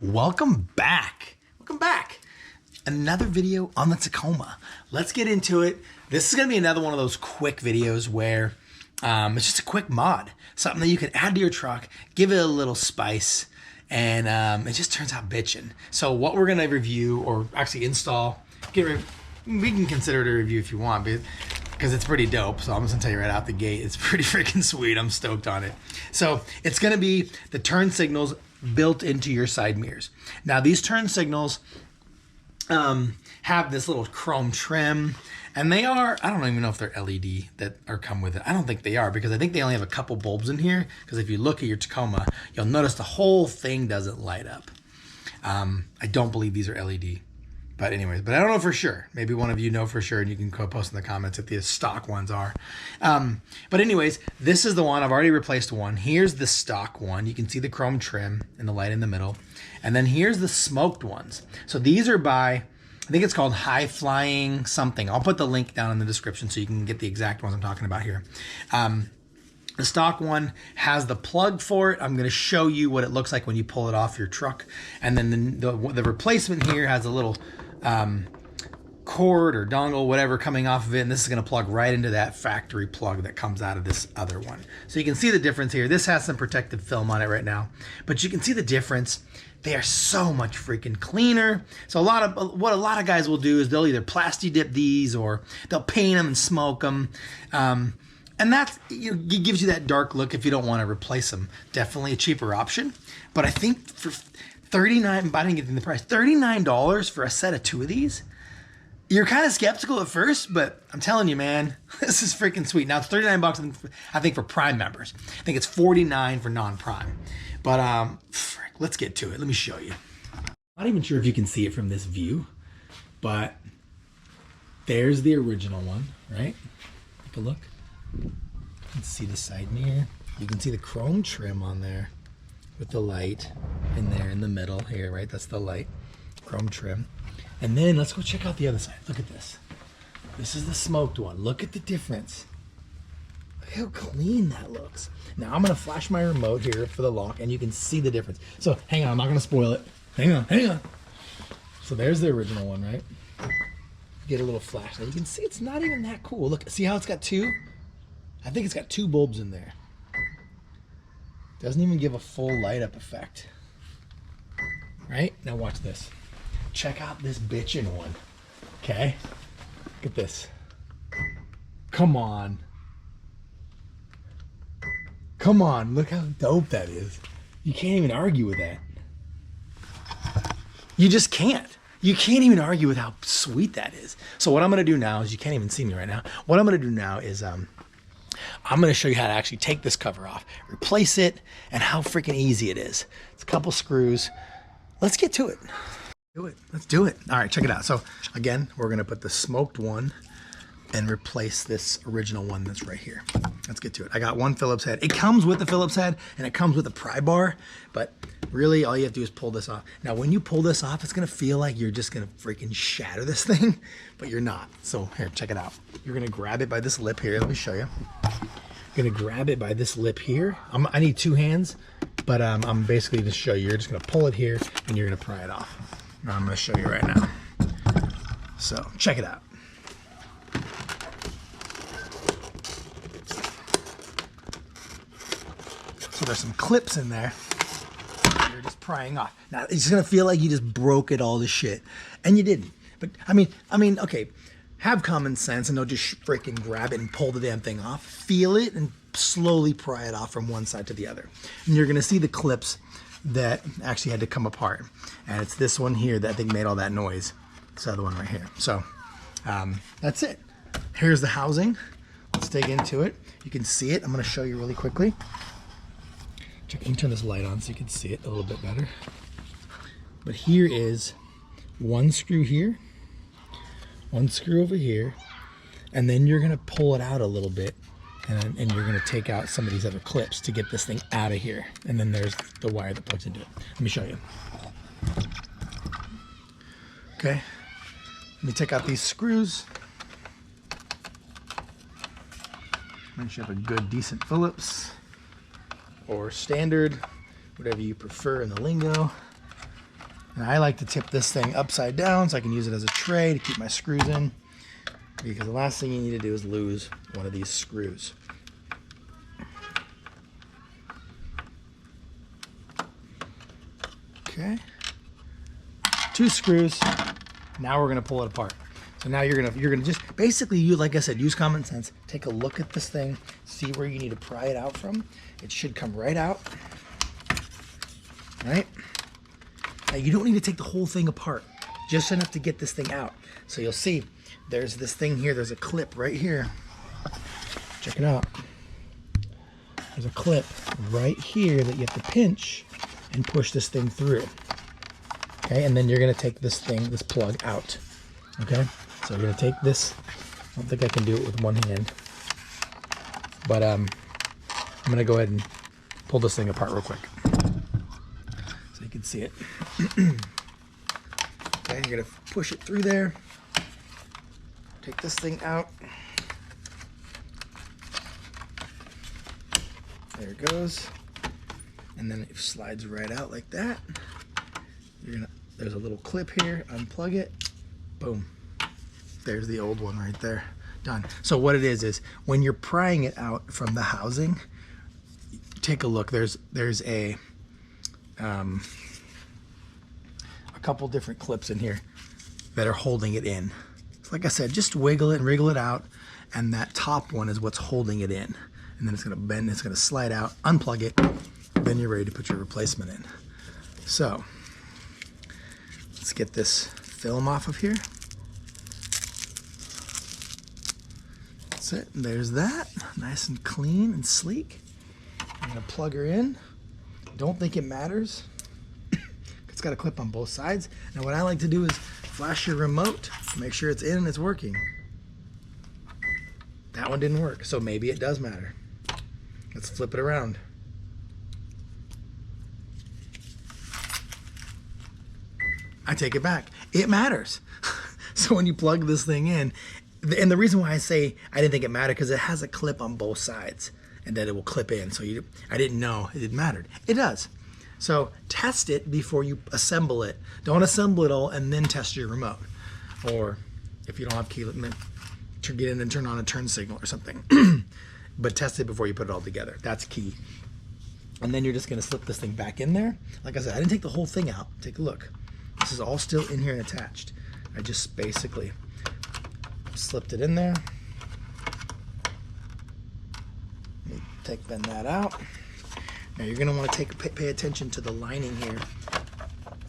Welcome back. Welcome back. Another video on the Tacoma. Let's get into it. This is going to be another one of those quick videos where it's just a quick mod. Something that you can add to your truck, give it a little spice, and it just turns out bitchin'. So what we're going to review, or actually install, we can consider it a review if you want, because it's pretty dope. So I'm just going to tell you right out the gate, it's pretty freaking sweet. I'm stoked on it. So it's going to be the turn signals built into your side mirrors. Now these turn signals have this little chrome trim, and they are, I don't even know if they're LED that are come with it. I don't think they are, because I think they only have a couple bulbs in here, because if you look at your Tacoma, you'll notice the whole thing doesn't light up. I don't believe these are LED. But anyways, but I don't know for sure. Maybe one of you know for sure, and you can go post in the comments if the stock ones are. But anyways, this is the one. I've already replaced one. Here's the stock one. You can see the chrome trim and the light in the middle. And then here's the smoked ones. So these are by, I think it's called High Flying something. I'll put the link down in the description so you can get the exact ones I'm talking about here. The stock one has the plug for it. I'm going to show you what it looks like when you pull it off your truck. And then the replacement here has a little cord or dongle, whatever, coming off of it. And this is going to plug right into that factory plug that comes out of this other one. So you can see the difference here. This has some protective film on it right now, but you can see the difference. They are so much freaking cleaner. So what a lot of guys will do is they'll either plasti dip these or they'll paint them and smoke them. And that's, it gives you that dark look if you don't want to replace them. Definitely a cheaper option. But I think for $39, I didn't get the price, $39 for a set of two of these, you're kind of skeptical at first, but I'm telling you, man, this is freaking sweet. Now it's 39 bucks, I think, for Prime members. I think it's 49 for non-Prime. But frick, let's get to it. Let me show you. Not even sure if you can see it from this view, but there's the original one, right? Take a look. You can see the side mirror. You can see the chrome trim on there with the light in there in the middle here, right? That's the light, chrome trim. And then let's go check out the other side. Look at this. This is the smoked one. Look at the difference. Look how clean that looks. Now I'm gonna flash my remote here for the lock, and you can see the difference. So hang on, I'm not gonna spoil it. Hang on. So there's the original one, right? Get a little flash. Now you can see it's not even that cool. Look, see how it's got two? I think it's got two bulbs in there. Doesn't even give a full light up effect. Right? Now watch this. Check out this bitchin' one. Okay? Look at this. Come on. Come on. Look how dope that is. You can't even argue with that. You just can't. You can't even argue with how sweet that is. So what I'm going to do now is, you can't even see me right now. What I'm going to do now is I'm going to show you how to actually take this cover off, replace it, and how freaking easy it is. It's a couple screws. Let's get to it. Let's do it. All right, check it out. So again, we're going to put the smoked one and replace this original one that's right here. Let's get to it. I got one Phillips head. It comes with the Phillips head, and it comes with a pry bar, but really all you have to do is pull this off. Now, when you pull this off, it's going to feel like you're just going to freaking shatter this thing, but you're not. So here, check it out. You're going to grab it by this lip here. Let me show you. You're going to grab it by this lip here. I need two hands, but I'm basically just show you. You're just going to pull it here, and you're going to pry it off. Now, I'm going to show you right now. So check it out. So there's some clips in there. You're just prying off. Now it's gonna feel like you just broke it all to shit, and you didn't. But I mean, okay, have common sense and don't just freaking grab it and pull the damn thing off. Feel it and slowly pry it off from one side to the other. And you're gonna see the clips that actually had to come apart. And it's this one here that I think made all that noise. This other one right here. So that's it. Here's the housing. Let's dig into it. You can see it. I'm gonna show you really quickly. Let me turn this light on so you can see it a little bit better. But here is one screw here, one screw over here, and then you're gonna pull it out a little bit, and you're gonna take out some of these other clips to get this thing out of here. And then there's the wire that plugs into it. Let me show you. Okay, let me take out these screws. Make sure you have a good, decent Phillips or standard, whatever you prefer in the lingo. And I like to tip this thing upside down so I can use it as a tray to keep my screws in, because the last thing you need to do is lose one of these screws. Okay, 2 screws. Now we're gonna pull it apart. So now you're gonna just basically, you, like I said, use common sense. Take a look at this thing, see where you need to pry it out from. It should come right out, right? Now you don't need to take the whole thing apart, just enough to get this thing out. So you'll see there's this thing here, there's a clip right here. Check it out. There's a clip right here that you have to pinch and push this thing through. Okay, and then you're gonna take this thing, this plug out. Okay, so you're gonna take this. I don't think I can do it with one hand, but I'm gonna go ahead and pull this thing apart real quick so you can see it. Okay, you're gonna push it through there. Take this thing out. There it goes. And then it slides right out like that. There's a little clip here, unplug it, boom. There's the old one right there, done. So what it is when you're prying it out from the housing, take a look, there's a couple different clips in here that are holding it in. Like I said, just wiggle it and wriggle it out, and that top one is what's holding it in. And then it's gonna bend, it's gonna slide out, unplug it, then you're ready to put your replacement in. So let's get this film off of here. That's it, there's that, nice and clean and sleek. I'm gonna plug her in. Don't think it matters. It's got a clip on both sides. Now what I like to do is flash your remote to make sure it's in and it's working. That one didn't work, so maybe it does matter. Let's flip it around. I take it back. It matters. So when you plug this thing in, and the reason why I say I didn't think it mattered, because it has a clip on both sides and that it will clip in. So I didn't know it mattered. It does. So test it before you assemble it. Don't assemble it all and then test your remote. Or if you don't have keyless, get in and turn on a turn signal or something. But test it before you put it all together. That's key. And then you're just gonna slip this thing back in there. Like I said, I didn't take the whole thing out. Take a look. This is all still in here and attached. I just basically slipped it in there. Bend that out. Now you're gonna want to pay attention to the lining here,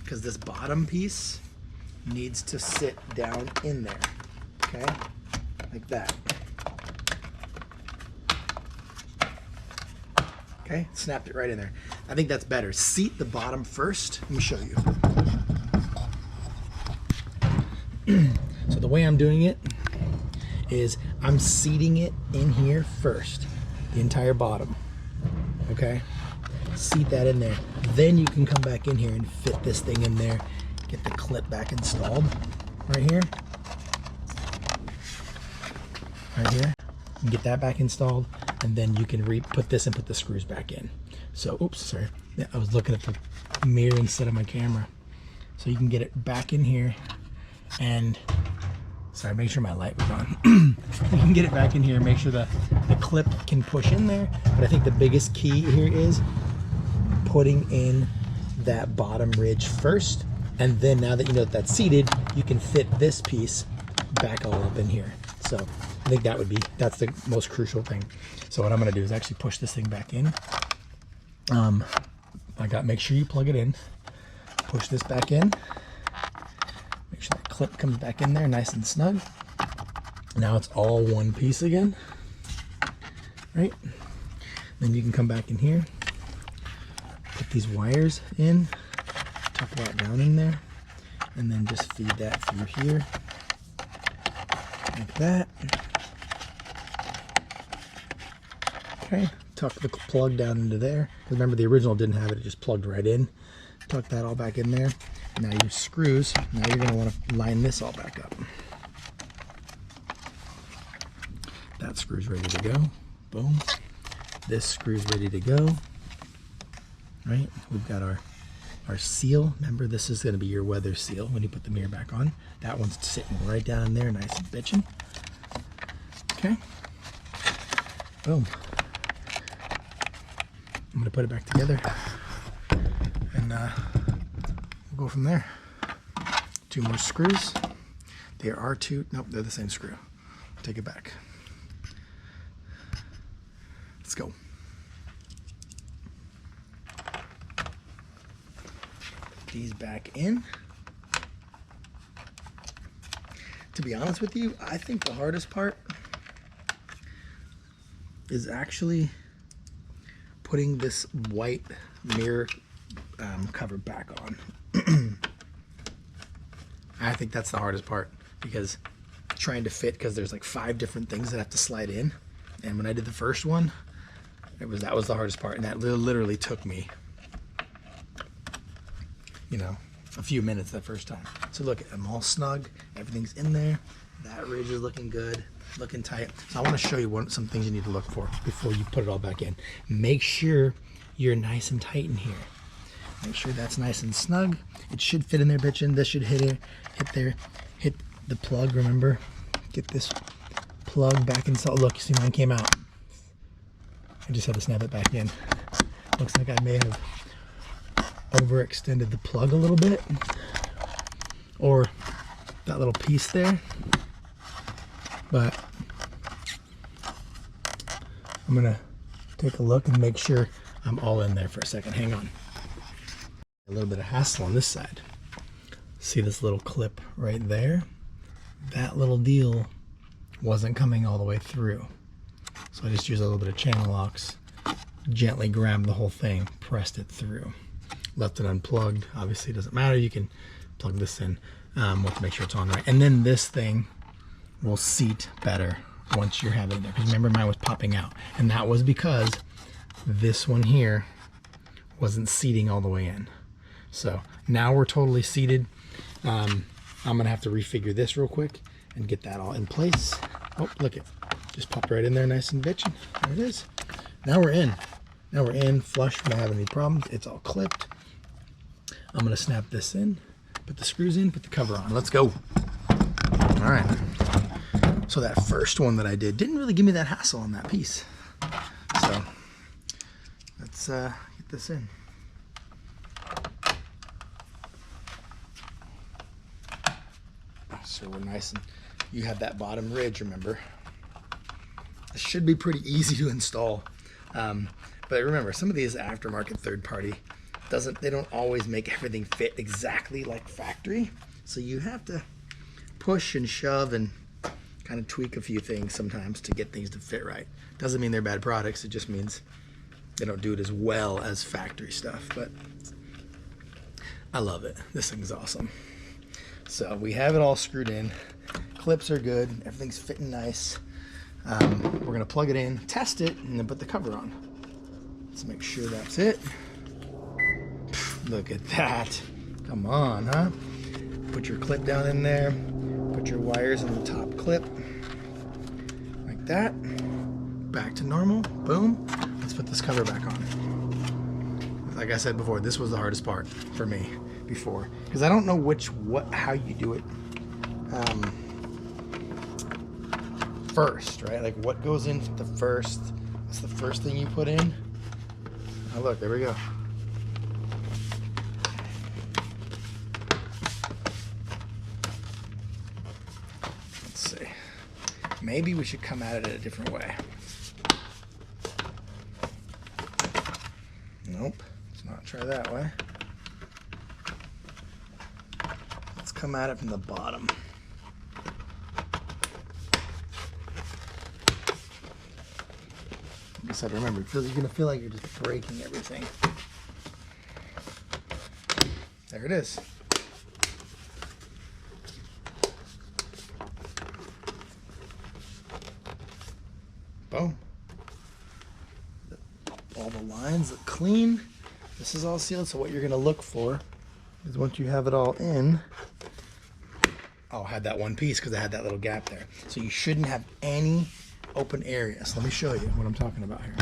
because this bottom piece needs to sit down in there. Okay, like that. Okay, snapped it right in there. I think that's better. Seat the bottom first. Let me show you. So the way I'm doing it is I'm seating it in here first, the entire bottom. Okay, seat that in there. Then you can come back in here and fit this thing in there. Get the clip back installed right here. Right here. And get that back installed, and then you can put this and put the screws back in. So, oops, sorry. Yeah, I was looking at the mirror instead of my camera. So you can get it back in here, and sorry, make sure my light was on. You can get it back in here, make sure the clip can push in there. But I think the biggest key here is putting in that bottom ridge first, and then now that you know that that's seated, you can fit this piece back all up in here. So I think that's the most crucial thing. So what I'm gonna do is actually push this thing back in. Make sure you plug it in, push this back in, make sure that clip comes back in there nice and snug. Now it's all one piece again, right? Then you can come back in here, put these wires in, tuck that down in there, and then just feed that through here, like that. Okay, tuck the plug down into there. Remember, the original didn't have it, it just plugged right in. Tuck that all back in there. Now your screws, now you're gonna wanna line this all back up. That screw's ready to go, boom. This screw's ready to go, right? We've got our our seal. Remember, this is going to be your weather seal when you put the mirror back on. That one's sitting right down in there, nice and bitchin'. Okay. Boom. I'm going to put it back together, and we'll go from there. 2 more screws. There are 2. Nope, they're the same screw. Take it back. Let's go. Put these back in. To be honest with you, I think the hardest part is actually putting this white mirror cover back on. I think that's the hardest part, because trying to fit, because there's like 5 different things that have to slide in, and when I did the first one, that was the hardest part, and that literally took me, you know, a few minutes that first time. So look, I'm all snug, everything's in there, that ridge is looking good, looking tight. So I want to show you some things you need to look for before you put it all back in. Make sure you're nice and tight in here. Make sure that's nice and snug. It should fit in there, bitchin'. This should hit there, hit the plug, remember? Get this plug back inside. Look, you see mine came out. I just had to snap it back in. Looks like I may have overextended the plug a little bit, or that little piece there, but I'm gonna take a look and make sure I'm all in there for a second. Hang on. A little bit of hassle on this side. See this little clip right there? That little deal wasn't coming all the way through, so I just used a little bit of channel locks, gently grabbed the whole thing, pressed it through, left it unplugged. Obviously it doesn't matter, you can plug this in. We'll have to make sure it's on right, and then this thing will seat better once you're having it there, because remember mine was popping out, and that was because this one here wasn't seating all the way in. So now we're totally seated. I'm gonna have to refigure this real quick and get that all in place. Oh, look, it just popped right in there, nice and bitchin'. There it is. Now we're in. Now we're in flush. We don't have any problems. It's all clipped. I'm gonna snap this in, put the screws in, put the cover on. Let's go. All right. So that first one that I did didn't really give me that hassle on that piece. So let's get this in. So we're nice, and you have that bottom ridge, remember. This should be pretty easy to install. But remember, some of these aftermarket third-party they don't always make everything fit exactly like factory. So you have to push and shove and kind of tweak a few things sometimes to get things to fit right. Doesn't mean they're bad products, it just means they don't do it as well as factory stuff. But I love it. This thing's awesome. So we have it all screwed in. Clips are good. Everything's fitting nice. We're gonna plug it in, test it, and then put the cover on. Let's make sure that's it. Look at that. Come on, huh? Put your clip down in there. Put your wires in the top clip. Like that. Back to normal. Boom. Let's put this cover back on. Like I said before, this was the hardest part for me before, because I don't know how you do it first, right? Like what goes in the first? What's the first thing you put in? Oh look, there we go. Let's see. Maybe we should come at it a different way. Nope, let's not try that way. Let's come at it from the bottom. Like I said, remember, you're gonna feel like you're just breaking everything. There it is. Boom. All the lines look clean. This is all sealed, so what you're gonna look for is once you have it all in, I had that one piece because I had that little gap there. So you shouldn't have any open areas. Let me show you what I'm talking about here.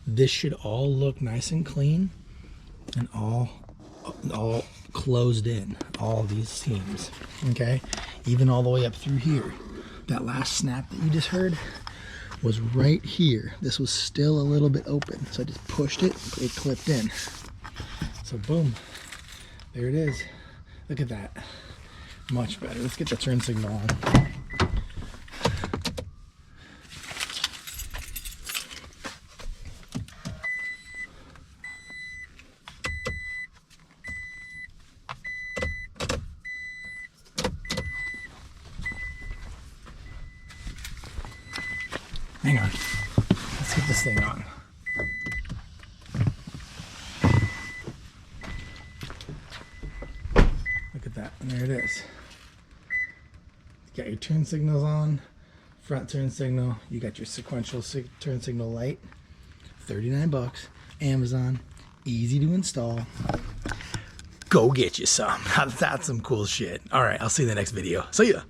This should all look nice and clean. and all closed in, all these seams, okay? Even all the way up through here. That last snap that you just heard was right here. This was still a little bit open, so I just pushed it, it clipped in. So boom, there it is. Look at that, much better. Let's get the turn signal on. Hang on, let's get this thing on. Look at that, and there it is. You got your turn signals on, front turn signal, you got your sequential turn signal light, 39 bucks, Amazon, easy to install. Go get you some. That's some cool shit. All right, I'll see you in the next video. See ya.